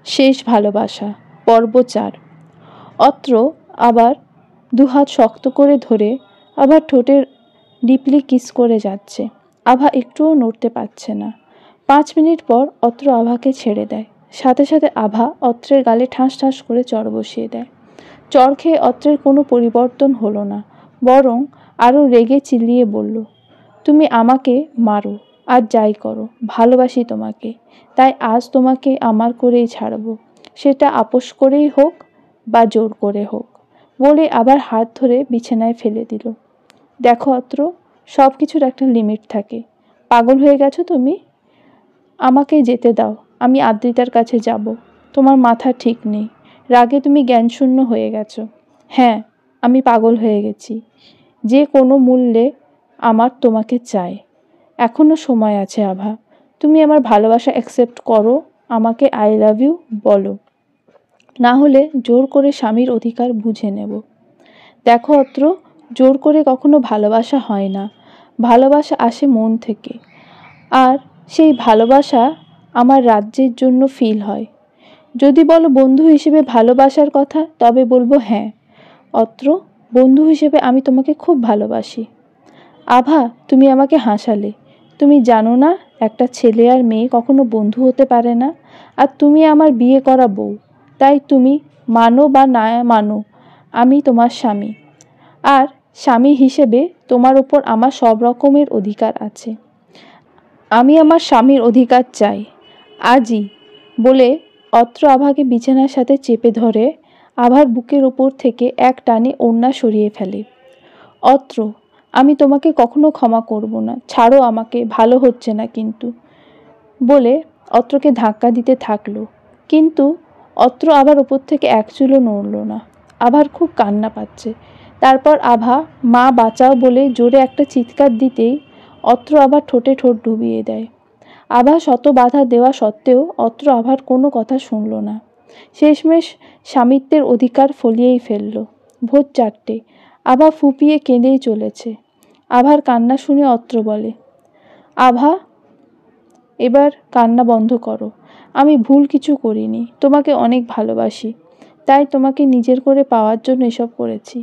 শেষ ভালোবাসা পর্ব 4। অত্র আবার দুহাত শক্ত করে ধরে আবার ঠোঁটের ডিপলি কিস করে যাচ্ছে। আভা একটুও নড়তে পারছে না। 5 মিনিট পর অত্র আভাকে ছেড়ে দেয়। সাথে সাথে আভা অত্রের গালে ঠাস ঠাস করে চড় বসিয়ে দেয়। চড় খেয়ে অত্রের কোনো পরিবর্তন হলো না, বরং আরও রেগে চিল্লিয়ে বলল, তুমি আমাকে মারো আর যাই করো, ভালোবাসি তোমাকে, তাই আজ তোমাকে আমার করেই ছাড়বো, সেটা আপোষ করেই হোক বা জোর করে হোক, বলে আবার হাত ধরে বিছানায় ফেলে দিল। দেখো অত্র, সব কিছুর একটা লিমিট থাকে। পাগল হয়ে গেছো তুমি? আমাকে যেতে দাও, আমি আদ্রিতার কাছে যাব। তোমার মাথা ঠিক নেই, রাগে তুমি জ্ঞানশূন্য হয়ে গেছো। হ্যাঁ, আমি পাগল হয়ে গেছি। যে কোনো মূল্যে আমার তোমাকে চাই। এখনো সময় আছে আভা, তুমি আমার ভালোবাসা অ্যাকসেপ্ট করো, আমাকে আই লাভ ইউ বলো, না হলে জোর করে স্বামীর অধিকার বুঝে নেব। দেখো অত্র, জোর করে কখনো ভালোবাসা হয় না, ভালোবাসা আসে মন থেকে। আর সেই ভালোবাসা আমার রাজ্যের জন্য ফিল হয়। যদি বলো বন্ধু হিসেবে ভালোবাসার কথা, তবে বলবো হ্যাঁ অত্র, বন্ধু হিসেবে আমি তোমাকে খুব ভালোবাসি। আভা, তুমি আমাকে হাসালে। তুমি জানো না একটা ছেলে আর মেয়ে কখনো বন্ধু হতে পারে না। আর তুমি আমার বিয়ে করা বউ, তাই তুমি মানো বা না মানো, আমি তোমার স্বামী। আর স্বামী হিসেবে তোমার উপর আমার সব রকমের অধিকার আছে। আমি আমার স্বামীর অধিকার চাই আজই, বলে অত্র আভাকে বিছানার সাথে চেপে ধরে আভার বুকের ওপর থেকে এক টানে ওড়না সরিয়ে ফেলে। অত্র, আমি তোমাকে কখনো ক্ষমা করব না, ছাড়ো আমাকে, ভালো হচ্ছে না কিন্তু, বলে অত্রকে ধাক্কা দিতে থাকলো। কিন্তু অত্র আবার ওপর থেকে এক চুলও নড়ল না। আভার খুব কান্না পাচ্ছে। তারপর আভা মা বাঁচাও বলে জোরে একটা চিৎকার দিতেই অত্র আবার ঠোঁটে ঠোঁট ডুবিয়ে দেয়। আভা শত বাধা দেওয়া সত্ত্বেও অত্র আভার কোনো কথা শুনল না। শেষমেশ স্বামিত্বের অধিকার ফলিয়েই ফেলল। ভোর 4টে, আভা ফুপিয়ে কেঁদেই চলেছে। আভার কান্না শুনে অত্র বলে, আভা এবার কান্না বন্ধ করো, আমি ভুল কিছু করিনি, তোমাকে অনেক ভালোবাসি, তাই তোমাকে নিজের করে পাওয়ার জন্য এসব করেছি,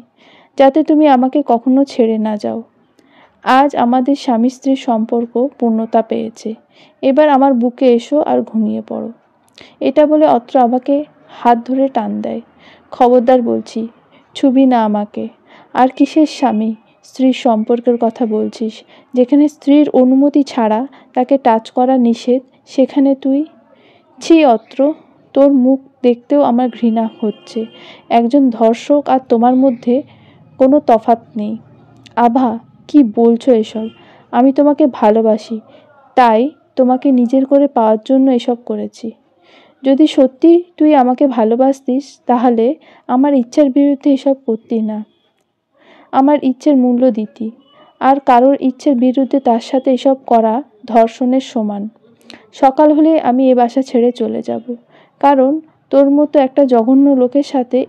যাতে তুমি আমাকে কখনো ছেড়ে না যাও। আজ আমাদের স্বামী স্ত্রীর সম্পর্ক পূর্ণতা পেয়েছে, এবার আমার বুকে এসো আর ঘুমিয়ে পড়ো। এটা বলে অত্র আভাকে হাত ধরে টান দেয়। খবরদার বলছি, ছুবি না আমাকে। আর কিসের স্বামী স্ত্রীর সম্পর্কের কথা বলছিস? যেখানে স্ত্রীর অনুমতি ছাড়া তাকে টাচ করা নিষেধ, সেখানে তুই? ছি অত্র, তোর মুখ দেখতেও আমার ঘৃণা হচ্ছে। একজন ধর্ষক আর তোমার মধ্যে কোনো তফাৎ নেই। আভা, কি বলছো এসব? আমি তোমাকে ভালোবাসি, তাই তোমাকে নিজের করে পাওয়ার জন্য এসব করেছি। যদি সত্যি তুই আমাকে ভালোবাসতিস, তাহলে আমার ইচ্ছার বিরুদ্ধে এসব করতি না, আমার ইচ্ছের মূল্য দিতি। আর কারোর ইচ্ছের বিরুদ্ধে তার সাথে এসব করা ধর্ষণের সমান। সকাল হলে আমি এ বাসা ছেড়ে চলে যাব, কারণ তোর মতো একটা জঘন্য লোকের সাথে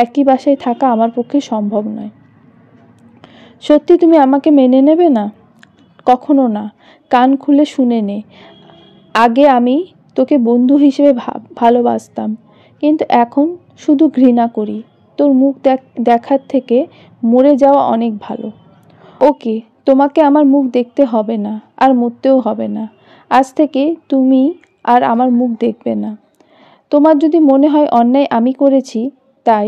একই বাসায় থাকা আমার পক্ষে সম্ভব নয়। সত্যি তুমি আমাকে মেনে নেবে না? কখনো না। কান খুলে শুনে নে, আগে আমি তোকে বন্ধু হিসেবে ভালোবাসতাম, কিন্তু এখন শুধু ঘৃণা করি। তোর মুখ দেখার থেকে মরে যাওয়া অনেক ভালো। ওকে, তোমাকে আমার মুখ দেখতে হবে না, আর মরতেও হবে না। আজ থেকে তুমি আর আমার মুখ দেখবে না। তোমার যদি মনে হয় অন্যায় আমি করেছি, তাই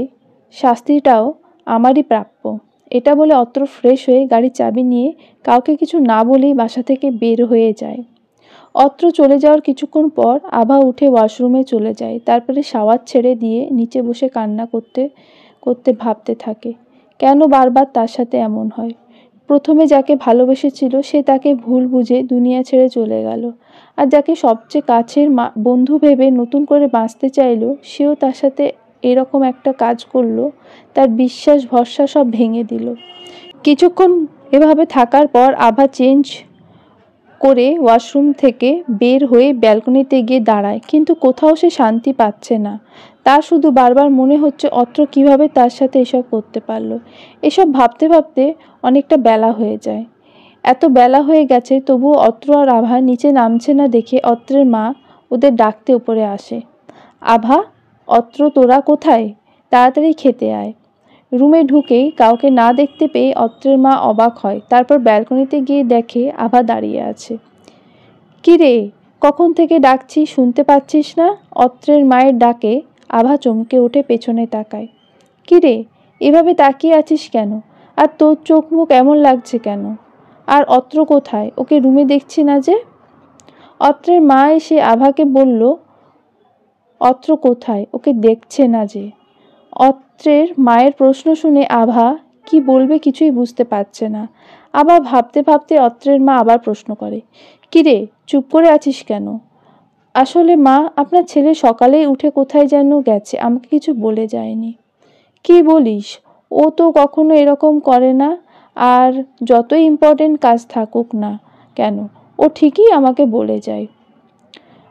শাস্তিটাও আমারই প্রাপ্য। এটা বলে অত্র ফ্রেশ হয়ে গাড়ির চাবি নিয়ে কাউকে কিছু না বলেই বাসা থেকে বের হয়ে যায়। অত্র চলে যাওয়ার কিছুক্ষণ পর আভা উঠে ওয়াশরুমে চলে যায়। তারপরে শাওয়ার ছেড়ে দিয়ে নিচে বসে কান্না করতে করতে ভাবতে থাকে, কেন বারবার তার সাথে এমন হয়। প্রথমে যাকে ভালোবেসেছিল সে তাকে ভুল বুঝে দুনিয়া ছেড়ে চলে গেল, আর যাকে সবচেয়ে কাছের বন্ধু ভেবে নতুন করে বাঁচতে চাইলো, সেও তার সাথে এরকম একটা কাজ করলো, তার বিশ্বাস ভরসা সব ভেঙে দিল। কিছুক্ষণ এভাবে থাকার পর আভা চেঞ্জ করে ওয়াশরুম থেকে বের হয়ে ব্যালকনিতে গিয়ে দাঁড়ায়, কিন্তু কোথাও সে শান্তি পাচ্ছে না। তার শুধু বারবার মনে হচ্ছে অত্র কিভাবে তার সাথে এসব করতে পারলো। এসব ভাবতে ভাবতে অনেকটা বেলা হয়ে যায়। এত বেলা হয়ে গেছে, তবুও অত্র আর আভা নিচে নামছে না দেখে অত্রের মা ওদের ডাকতে উপরে আসে। আভা, অত্র তোরা কোথায়? তাড়াতাড়ি খেতে আয়। রুমে ঢুকেই কাউকে না দেখতে পেয়ে অত্রের মা অবাক হয়। তারপর ব্যালকনিতে গিয়ে দেখে আভা দাঁড়িয়ে আছে। কি রে, কখন থেকে ডাকছি, শুনতে পাচ্ছিস না? অত্রের মায়ের ডাকে আভা চমকে উঠে পেছনে তাকায়। কি রে, এভাবে তাকিয়ে আছিস কেন? আর তোর চোখ মুখ এমন লাগছে কেন? আর অত্র কোথায়? ওকে রুমে দেখছি না যে। অত্রের মা এসে আভাকে বলল, অত্র কোথায়? ওকে দেখছে না যে। অত্রের মায়ের প্রশ্ন শুনে আভা কি বলবে কিছুই বুঝতে পারছে না। আবার ভাবতে ভাবতে অত্রের মা আবার প্রশ্ন করে, কিরে, চুপ করে আছিস কেন? আসলে মা, আপনার ছেলে সকালেই উঠে কোথায় যেন গেছে, আমাকে কিছু বলে যায়নি। কি বলিস? ও তো কখনো এরকম করে না। আর যতই ইম্পর্টেন্ট কাজ থাকুক না কেন, ও ঠিকই আমাকে বলে যায়।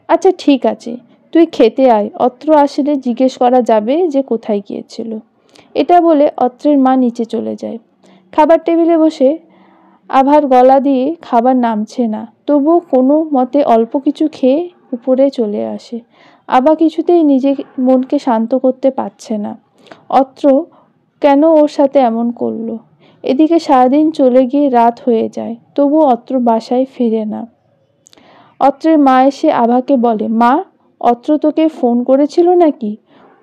আচ্ছা ঠিক আছে, তুই খেতে আয়, অত্র আসলে জিজ্ঞেস করা যাবে যে কোথায় গিয়েছিল। এটা বলে অত্রের মা নিচে চলে যায়। খাবার টেবিলে বসে আভার গলা দিয়ে খাবার নামছে না, তবুও কোনো মতে অল্প কিছু খেয়ে উপরে চলে আসে। আভা কিছুতেই নিজের মনকে শান্ত করতে পারছে না। অত্র কেন ওর সাথে এমন করলো? এদিকে সারাদিন চলে গিয়ে রাত হয়ে যায়, তবুও অত্র বাসায় ফিরে না। অত্রের মা এসে আভাকে বলে, মা, অত্র তোকে ফোন করেছিল নাকি?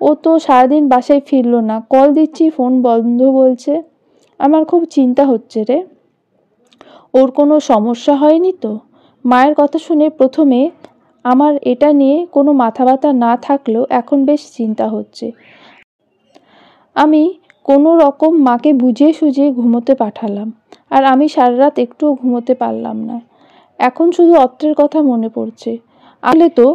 ও তো সারাদিন বাসায় ফিরলো না, কল দিচ্ছি ফোন বন্ধ বলছে। আমার খুব চিন্তা হচ্ছে রে। ওর কোনো সমস্যা হয়নি তো? মায়ের কথা শুনে প্রথমে আমার এটা নিয়ে কোনো মাথা ব্যথা না থাকলেও এখন বেশ চিন্তা হচ্ছে। আমি কোনো রকম মাকে বুঝিয়ে সুঝিয়ে ঘুমোতে পাঠালাম, আর আমি সারা রাত একটুও ঘুমোতে পারলাম না। এখন শুধু অত্রের কথা মনে পড়ছে। আসলে তো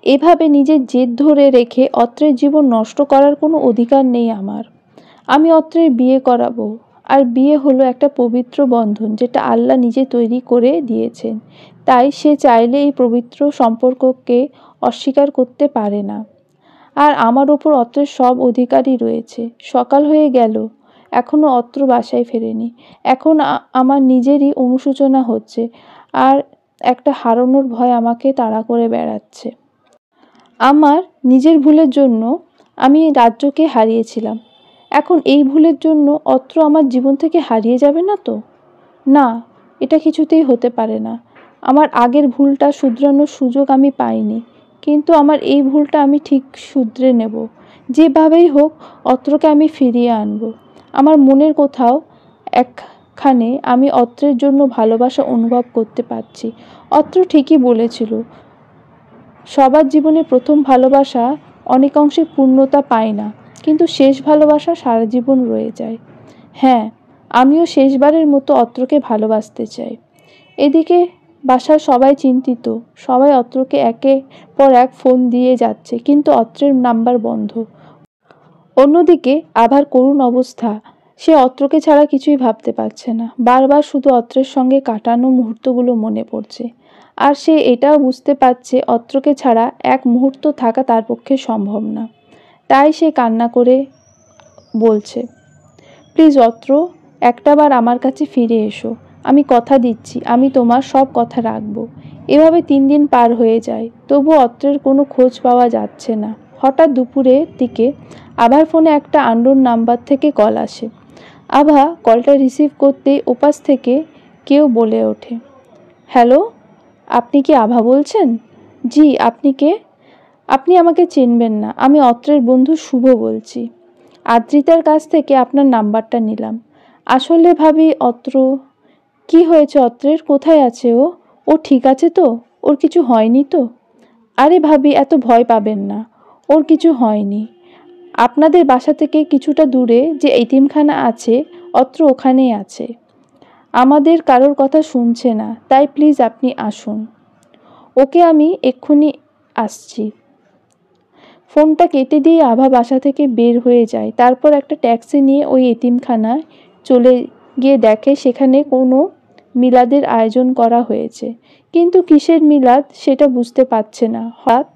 এভাবে নিজের জেদ ধরে রেখে অত্রের জীবন নষ্ট করার কোনো অধিকার নেই আমার। আমি অত্রের বিয়ে করাবো, আর বিয়ে হলো একটা পবিত্র বন্ধন যেটা আল্লাহ নিজে তৈরি করে দিয়েছেন। তাই সে চাইলে এই পবিত্র সম্পর্ককে অস্বীকার করতে পারে না। আর আমার ওপর অত্রের সব অধিকারই রয়েছে। সকাল হয়ে গেল, এখনো অত্র বাসায় ফেরেনি। এখন আমার নিজেরই অনুশোচনা হচ্ছে, আর একটা হারানোর ভয় আমাকে তাড়া করে বেড়াচ্ছে। আমার নিজের ভুলের জন্য আমি রাজ্যকে হারিয়েছিলাম, এখন এই ভুলের জন্য অত্র আমার জীবন থেকে হারিয়ে যাবে না তো? না, এটা কিছুতেই হতে পারে না। আমার আগের ভুলটা শুধরানোর সুযোগ আমি পাইনি, কিন্তু আমার এই ভুলটা আমি ঠিক শুধরে নেব। যেভাবেই হোক অত্রকে আমি ফিরিয়ে আনব। আমার মনের কোথাও একখানে আমি অত্রের জন্য ভালোবাসা অনুভব করতে পারছি। অত্র ঠিকই বলেছিল, সবার জীবনে প্রথম ভালোবাসা অনেকাংশে পূর্ণতা পায় না, কিন্তু শেষ ভালোবাসা সারা জীবন রয়ে যায়। হ্যাঁ, আমিও শেষবারের মতো অত্রকে ভালোবাসতে চাই। এদিকে বাসার সবাই চিন্তিত, সবাই অত্রকে একের পর এক ফোন দিয়ে যাচ্ছে, কিন্তু অত্রের নাম্বার বন্ধ। অন্যদিকে আভার করুণ অবস্থা, সে অত্রকে ছাড়া কিছুই ভাবতে পারছে না। বারবার শুধু অত্রের সঙ্গে কাটানো মুহূর্তগুলো মনে পড়ছে, আর সে এটাও বুঝতে পারছে অত্রকে ছাড়া এক মুহূর্ত থাকা তার পক্ষে সম্ভব না। তাই সে কান্না করে বলছে, প্লিজ অত্র, একটাবার আমার কাছে ফিরে এসো। আমি কথা দিচ্ছি আমি তোমার সব কথা রাখবো। এভাবে 3 দিন পার হয়ে যায়, তবু অত্রের কোনো খোঁজ পাওয়া যাচ্ছে না। হঠাৎ দুপুরের দিকে আভার ফোনে একটা আননোন নাম্বার থেকে কল আসে। আভা কলটা রিসিভ করতেই ওপাশ থেকে কেউ বলে ওঠে, হ্যালো, আপনি কি আভা বলছেন? জি, আপনি কে? আপনি আমাকে চিনবেন না, আমি অত্রের বন্ধু শুভ বলছি। আদ্রিতার কাছ থেকে আপনার নাম্বারটা নিলাম। আসলে ভাবি অত্র, কি হয়েছে অত্রের, কোথায় আছে ও? ও ঠিক আছে তো? ওর কিছু হয়নি তো? আরে ভাবি, এত ভয় পাবেন না, ওর কিছু হয়নি। আপনাদের বাসা থেকে কিছুটা দূরে যে এতিমখানা আছে, অত্র ওখানেই আছে। আমাদের কারোর কথা শুনছে না, তাই প্লিজ আপনি আসুন। ওকে, আমি এক্ষুনি আসছি। ফোনটা কেটে দিয়ে আভা বাসা থেকে বের হয়ে যায়। তারপর একটা ট্যাক্সি নিয়ে ওই এতিমখানায় চলে গিয়ে দেখে সেখানে কোনো মিলাদের আয়োজন করা হয়েছে, কিন্তু কিসের মিলাদ সেটা বুঝতে পারছে না। হঠাৎ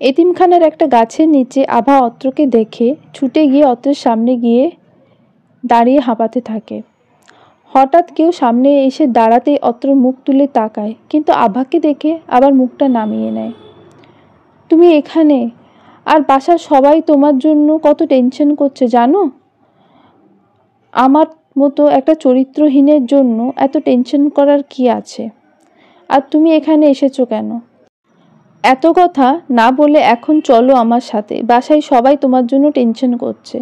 এতিমখানার একটা গাছের নিচে আভা অত্রকে দেখে ছুটে গিয়ে অত্রের সামনে গিয়ে দাঁড়িয়ে হাঁপাতে থাকে। হঠাৎ কেউ সামনে এসে দাঁড়াতেই অত্র মুখ তুলে তাকায়, কিন্তু আভাকে দেখে আবার মুখটা নামিয়ে নেয়। তুমি এখানে? আর বাসার সবাই তোমার জন্য কত টেনশন করছে জানো? আমার মতো একটা চরিত্রহীনের জন্য এত টেনশন করার কি আছে? আর তুমি এখানে এসেছো কেন? এত কথা না বলে এখন চলো আমার সাথে, বাসায় সবাই তোমার জন্য টেনশন করছে।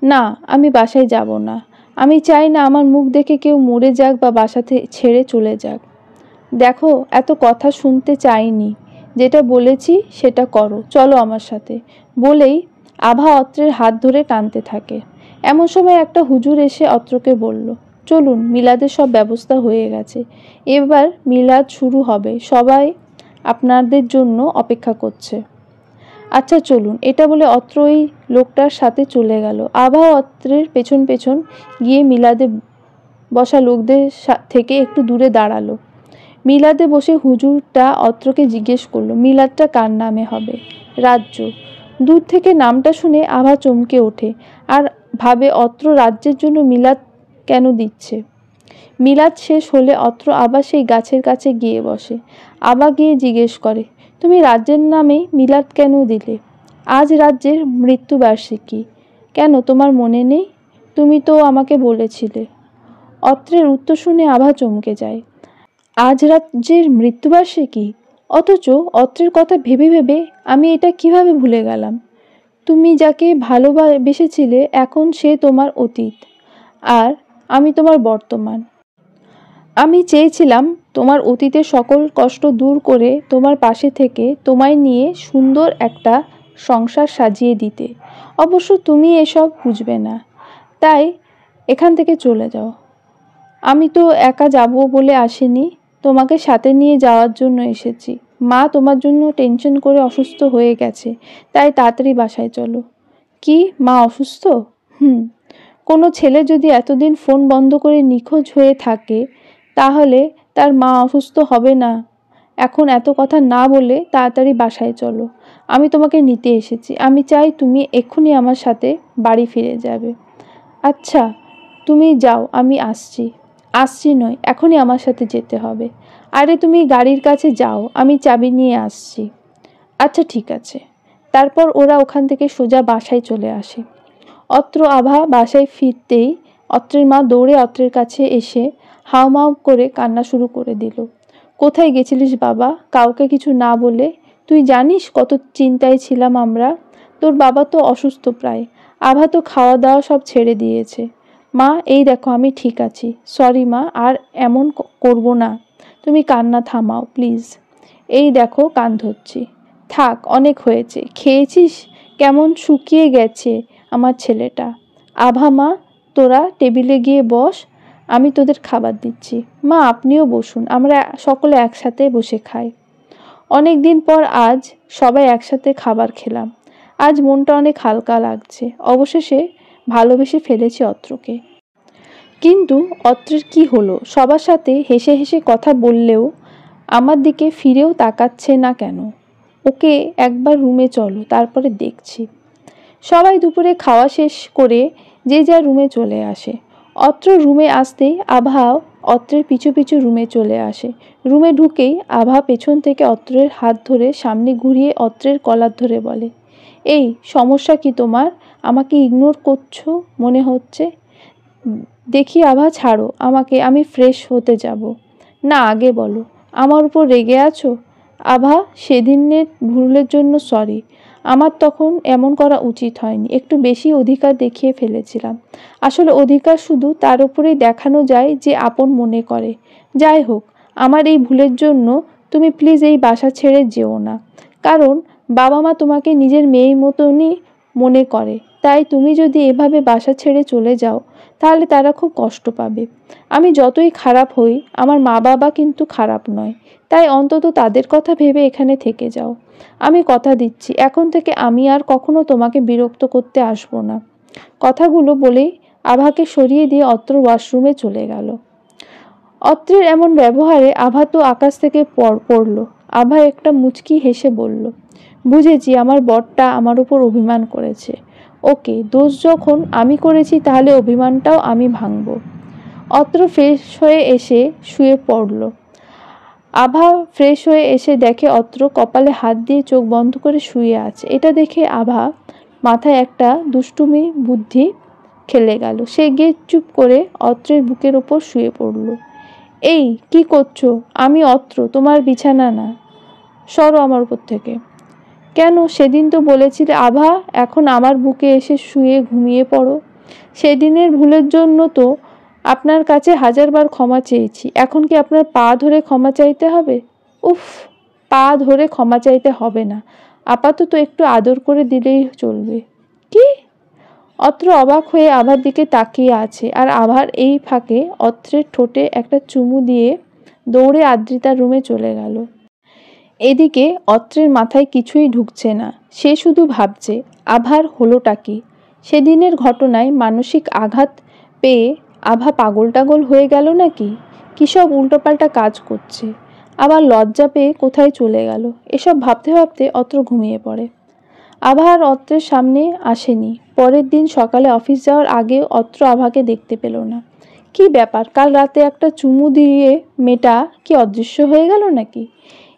না, আমি বাসায় যাব না। আমি চাই না আমার মুখ দেখে কেউ মরে যাক বা বাসাতে ছেড়ে চলে যাক। দেখো, এত কথা শুনতে চাইনি, যেটা বলেছি সেটা করো, চলো আমার সাথে। বলেই আভা অত্রের হাত ধরে টানতে থাকে। এমন সময় একটা হুজুর এসে অত্রকে বলল, চলুন, মিলাদের সব ব্যবস্থা হয়ে গেছে, এবার মিলাদ শুরু হবে, সবাই আপনাদের জন্য অপেক্ষা করছে। আচ্ছা চলুন, এটা বলে অত্র ওই লোকটার সাথে চলে গেল। আভা অত্রের পেছন পেছন গিয়ে মিলাদে বসা লোকদের থেকে একটু দূরে দাঁড়ালো। মিলাদে বসে হুজুরটা অত্রকে জিজ্ঞেস করলো, মিলাদটা কার নামে হবে? রাজ্য। দূর থেকে নামটা শুনে আভা চমকে ওঠে আর ভাবে অত্র রাজ্যের জন্য মিলাদ কেন দিচ্ছে। মিলাদ শেষ হলে অত্র আবার সেই গাছের কাছে গিয়ে বসে। আভা গিয়ে জিজ্ঞেস করে, তুমি রাজ্যের নামে মিলাদ কেন দিলে? আজ রাজ্যের মৃত্যুবার্ষিকী। কেন, তোমার মনে নেই? তুমি তো আমাকে বলেছিলে। অত্রের উত্তর শুনে আভা চমকে যায়। আজ রাজ্যের মৃত্যুবার্ষিকী? অথচ অত্রের কথা ভেবে ভেবে আমি এটা কিভাবে ভুলে গেলাম? তুমি যাকে ভালোবেসেছিলে এখন সে তোমার অতীত, আর আমি তোমার বর্তমান। আমি চেয়েছিলাম তোমার অতীতের সকল কষ্ট দূর করে তোমার পাশে থেকে তোমায় নিয়ে সুন্দর একটা সংসার সাজিয়ে দিতে। অবশ্য তুমি এসব বুঝবে না, তাই এখান থেকে চলে যাও। আমি তো একা যাব বলে আসিনি, তোমাকে সাথে নিয়ে যাওয়ার জন্য এসেছি। মা তোমার জন্য টেনশন করে অসুস্থ হয়ে গেছে, তাই তাড়াতাড়ি বাসায় চলো। কি, মা অসুস্থ? কোনো ছেলে যদি এতদিন ফোন বন্ধ করে নিখোঁজ হয়ে থাকে, তাহলে তার মা অসুস্থ হবে না? এখন এত কথা না বলে তাড়াতাড়ি বাসায় চলো। আমি তোমাকে নিতে এসেছি। আমি চাই তুমি এক্ষুনি আমার সাথে বাড়ি ফিরে যাবে। আচ্ছা, তুমি যাও, আমি আসছি। আসছি নয়, এখনই আমার সাথে যেতে হবে। আরে তুমি গাড়ির কাছে যাও, আমি চাবি নিয়ে আসছি। আচ্ছা ঠিক আছে। তারপর ওরা ওখান থেকে সোজা বাসায় চলে আসে। অত্র আভা বাসায় ফিরতেই অত্রের মা দৌড়ে অত্রের কাছে এসে হাউমাউ করে কান্না শুরু করে দিল। কোথায় গেছিলিস বাবা, কাউকে কিছু না বলে? তুই জানিস কত চিন্তায় ছিলাম আমরা। তোর বাবা তো অসুস্থ প্রায়, আভা তো খাওয়া দাওয়া সব ছেড়ে দিয়েছে। মা, এই দেখো আমি ঠিক আছি। সরি মা, আর এমন করব না। তুমি কান্না থামাও প্লিজ। এই দেখো কান ধরছি। থাক, অনেক হয়েছে। খেয়েছিস? কেমন শুকিয়ে গেছে আমার ছেলেটা। আভা মা, তোরা টেবিলে গিয়ে বস, আমি তোদের খাবার দিচ্ছি। মা আপনিও বসুন, আমরা সকলে একসাথে বসে খাই। অনেক দিন পর আজ সবাই একসাথে খাবার খেলাম। আজ মনটা অনেক হালকা লাগছে। অবশেষে ভালোবেসে ফেলেছি অত্রকে। কিন্তু অত্রের কি হলো? সবার সাথে হেসে হেসে কথা বললেও আমার দিকে ফিরেও তাকাচ্ছে না কেন? ওকে একবার রুমে চলো, তারপরে দেখছি। সবাই দুপুরে খাওয়া শেষ করে যে যার রুমে চলে আসে। অত্র রুমে আসতেই আভাও অত্রের পিছু পিছু রুমে চলে আসে। রুমে ঢুকেই আভা পেছন থেকে অত্রের হাত ধরে সামনে ঘুরিয়ে অত্রের কলার ধরে বলে, এই সমস্যা কি তোমার? আমাকে ইগনোর করছো মনে হচ্ছে। দেখি আভা, ছাড়ো আমাকে, আমি ফ্রেশ হতে যাব। না, আগে বলো, আমার উপর রেগে আছো? আভা, সেদিনের ভুলের জন্য সরি। আমার তখন এমন করা উচিত হয়নি, একটু বেশি অধিকার দেখিয়ে ফেলেছিলাম। আসলে অধিকার শুধু তার উপরেই দেখানো যায় যে আপন মনে করে। যাই হোক, আমার এই ভুলের জন্য তুমি প্লিজ এই বাসা ছেড়ে যেও না, কারণ বাবা মা তোমাকে নিজের মেয়ের মতনই মনে করে। তাই তুমি যদি এভাবে বাসা ছেড়ে চলে যাও তাহলে তারা খুব কষ্ট পাবে। আমি যতই খারাপ হই, আমার মা বাবা কিন্তু খারাপ নয়, তাই অন্তত তাদের কথা ভেবে এখানে থেকে যাও। আমি কথা দিচ্ছি, এখন থেকে আমি আর কখনো তোমাকে বিরক্ত করতে আসবো না। কথাগুলো বলেই আভাকে সরিয়ে দিয়ে অত্র ওয়াশরুমে চলে গেল। অত্রের এমন ব্যবহারে আভা তো আকাশ থেকে পড়ল। আভা একটা মুচকি হেসে বলল, বুঝেছি, আমার বরটা আমার উপর অভিমান করেছে। ওকে, দোষ যখন আমি করেছি তাহলে অভিমানটাও আমি ভাঙব। অত্র ফ্রেশ হয়ে এসে শুয়ে পড়ল। আভা ফ্রেশ হয়ে এসে দেখে অত্র কপালে হাত দিয়ে চোখ বন্ধ করে শুয়ে আছে। এটা দেখে আভা মাথায় একটা দুষ্টুমি বুদ্ধি খেলে গেল। সে গিয়ে চুপ করে অত্রের বুকের ওপর শুয়ে পড়ল। এই কি করছো? আমি অত্র, তোমার বিছানা না, সরো আমার উপর থেকে। কেন? সেদিন তো বলেছিলে আভা এখন আমার বুকে এসে শুয়ে ঘুমিয়ে পড়ো। সেদিনের ভুলের জন্য তো আপনার কাছে হাজারবার ক্ষমা চেয়েছি, এখন কি আপনার পা ধরে ক্ষমা চাইতে হবে? উফ, পা ধরে ক্ষমা চাইতে হবে না, আপাতত একটু আদর করে দিলেই চলবে। কি? অত্র অবাক হয়ে আভার দিকে তাকিয়ে আছে, আর আভার এই ফাঁকে অত্রের ঠোঁটে একটা চুমু দিয়ে দৌড়ে আদ্রিতার রুমে চলে গেল। এদিকে অত্রের মাথায় কিছুই ঢুকছে না। সে শুধু ভাবছে আভার হলোটা কি। সেদিনের ঘটনায় মানসিক আঘাত পেয়ে আভা পাগল টাগল হয়ে গেল নাকি? কী সব উল্টোপাল্টা কাজ করছে, আবার লজ্জা পেয়ে কোথায় চলে গেল। এসব ভাবতে ভাবতে অত্র ঘুমিয়ে পড়ে। আভা আর অত্রের সামনে আসেনি। পরের দিন সকালে অফিস যাওয়ার আগে অত্র আভাকে দেখতে পেল না। কি ব্যাপার, কাল রাতে একটা চুমু দিয়ে মেয়েটা কি অদৃশ্য হয়ে গেল নাকি?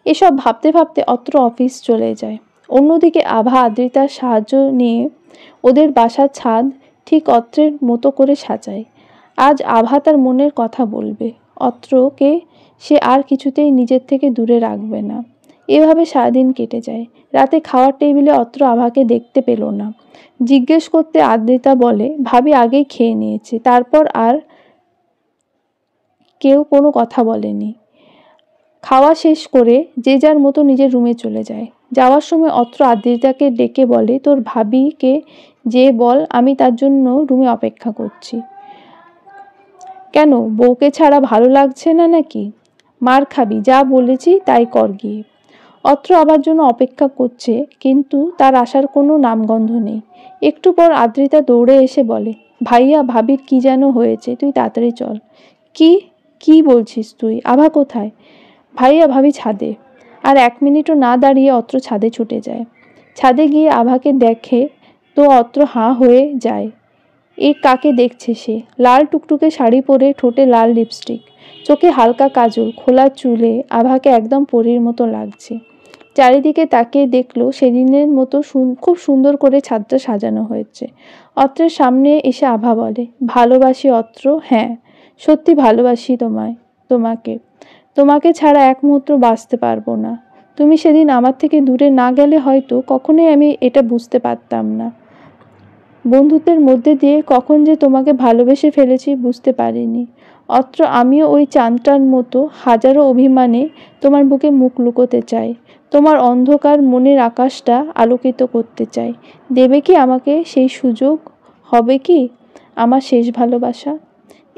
এসব ভাবতে ভাবতে অত্র অফিস চলে যায়। অন্যদিকে আভা আদ্রিতার সাহায্য নিয়ে ওদের বাসার ছাদ ঠিক অত্রের মতো করে সাজায়। আজ আভা তার মনের কথা বলবে। অত্রকে সে আর কিছুতেই নিজের থেকে দূরে রাখবে না। এভাবে সারাদিন কেটে যায়। রাতে খাওয়ার টেবিলে অত্র আভাকে দেখতে পেল না। জিজ্ঞেস করতে আদ্রিতা বলে ভাবি আগেই খেয়ে নিয়েছে। তারপর আর কেউ কোনো কথা বলেনি। খাওয়া শেষ করে যে যার মতো নিজের রুমে চলে যায়। যাওয়ার সময় অত্র আদ্রিতাকে ডেকে বলে তোর ভাবিকে যে বল আমি তার জন্য রুমে অপেক্ষা করছি। কেন, বউকে ছাড়া ভালো লাগছে না নাকি? মার খাবি, যা বলেছি তাই কর গিয়ে। অত্র আবার জন্য অপেক্ষা করছে, কিন্তু তার আসার কোনো নামগন্ধ নেই। একটু পর আদ্রিতা দৌড়ে এসে বলে ভাইয়া ভাবির কি যেন হয়েছে, তুই তাড়াতাড়ি চল। কি কি বলছিস তুই? আভা কোথায়? ভাইয়া ভাবি ছাদে। আর 1 মিনিটও না দাঁড়িয়ে অত্র ছাদে ছুটে যায়। ছাদে গিয়ে আভাকে দেখে তো অত্র হাঁ হয়ে যায়। এ কাকে দেখছে সে? লাল টুকটুকে শাড়ি পরে, ঠোঁটে লাল লিপস্টিক, চোখে হালকা কাজল, খোলা চুলে আভাকে একদম পরীর মতো লাগছে। চারিদিকে তাকিয়ে দেখলো সেদিনের মতো খুব সুন্দর করে ছাদটা সাজানো হয়েছে। অত্রের সামনে এসে আভা বলে ভালোবাসি অত্র, হ্যাঁ সত্যি ভালোবাসি তোমাকে তোমাকে ছাড়া এক মুহূর্ত বাঁচতে পারবো না। তুমি সেদিন আমার থেকে দূরে না গেলে হয়তো কখনোই আমি এটা বুঝতে পারতাম না। বন্ধুত্বের মধ্যে দিয়ে কখন যে তোমাকে ভালোবেসে ফেলেছি বুঝতে পারিনি। অত্র আমিও ওই চাঁদটার মতো হাজারো অভিমানে তোমার বুকে মুখ লুকোতে চাই। তোমার অন্ধকার মনের আকাশটা আলোকিত করতে চাই। দেবে কি আমাকে সেই সুযোগ? হবে কি আমার শেষ ভালোবাসা?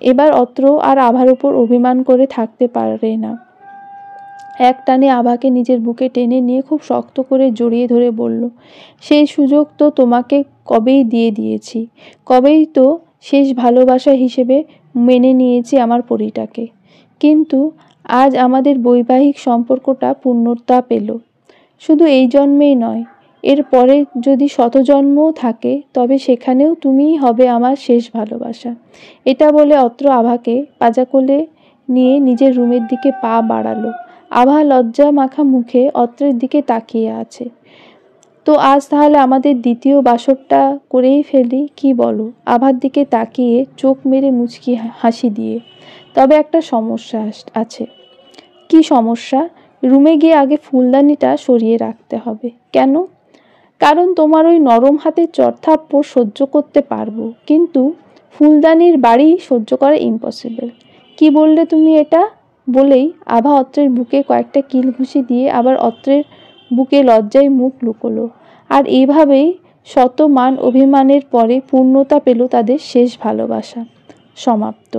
এবার অত্র আর আভার উপর অভিমান করে থাকতে পারে না। এক টানে আভাকে নিজের বুকে টেনে নিয়ে খুব শক্ত করে জড়িয়ে ধরে বলল সেই সুযোগ তো তোমাকে কবেই দিয়ে দিয়েছি, কবেই তো শেষ ভালোবাসা হিসেবে মেনে নিয়েছি আমার পরিটাকে। কিন্তু আজ আমাদের বৈবাহিক সম্পর্কটা পূর্ণতা পেল। শুধু এই জন্মেই নয়, এর পরে যদি শতজন্মও থাকে তবে সেখানেও তুমিই হবে আমার শেষ ভালোবাসা। এটা বলে অত্র আভাকে পাজাকোলে নিয়ে নিজের রুমের দিকে পা বাড়ালো। আভা লজ্জা মাখা মুখে অত্রের দিকে তাকিয়ে আছে। তো আজ তাহলে আমাদের দ্বিতীয় বাসরটা করেই ফেলি, কি বলো? আভার দিকে তাকিয়ে চোখ মেরে মুচকি হাসি দিয়ে। তবে একটা সমস্যা আছে। কি সমস্যা? রুমে গিয়ে আগে ফুলদানিটা সরিয়ে রাখতে হবে। কেন? কারণ তোমার ওই নরম হাতের চড়থাপ্পড় সহ্য করতে পারবো, কিন্তু ফুলদানির বাড়ি সহ্য করা ইম্পসিবল। কি বললে তুমি এটা? বলেই আভা অত্রের বুকে কয়েকটা কিল ঘুষি দিয়ে আবার অত্রের বুকে লজ্জায় মুখ লুকোলো। আর এইভাবেই শত মান অভিমানের পরে পূর্ণতা পেল তাদের শেষ ভালোবাসা। সমাপ্ত।